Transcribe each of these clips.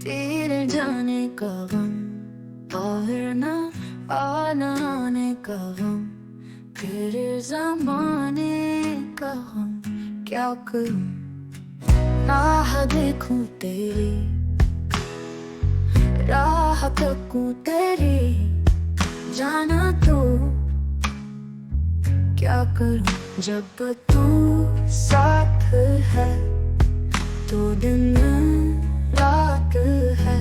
तेरे जाने का गम और ना आने का गम, तेरे ज़माने का हम क्या करूं। राह देखूं तेरी, राह तकूं तेरी, जाना तो क्या करूं। जब तू साथ है तो दिन रात है,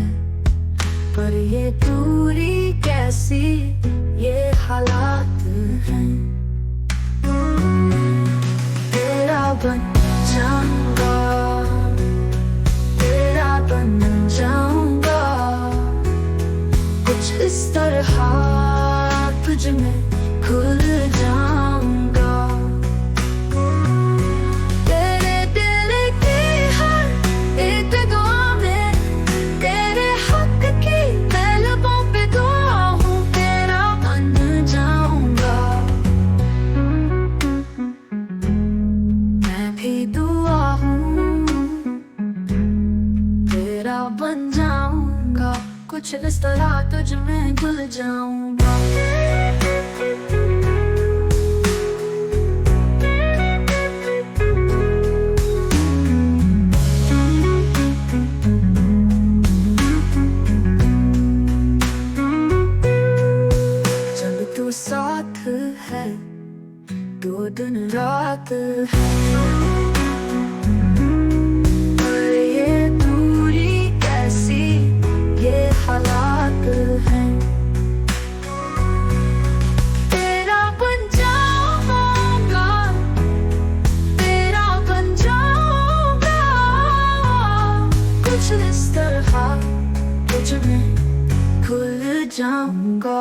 पर ये दूरी कैसी, ये हालात हैं। तेरा बन जाऊंगा, तेरा बन जाऊंगा, कुछ इस तरह तुझ में खुल जाऊंगा। तेरे दिल की हर एक दुआ में, तेरे हक की मैं लबों पे दुआ हूँ, तेरा बन जाऊंगा। मैं भी दुआ हूँ, तेरा बन जाऊंगा, कुछ इस तरह तुझ में घुल जाऊंगा। जब तू साथ है तो दिन रात है, पर ये दूरी कैसी, ये हालात हैं। तेरा बन जाऊंगा, तेरा बन जाऊंगा, कुछ इस तरह तुझ में खुल जाऊंगा।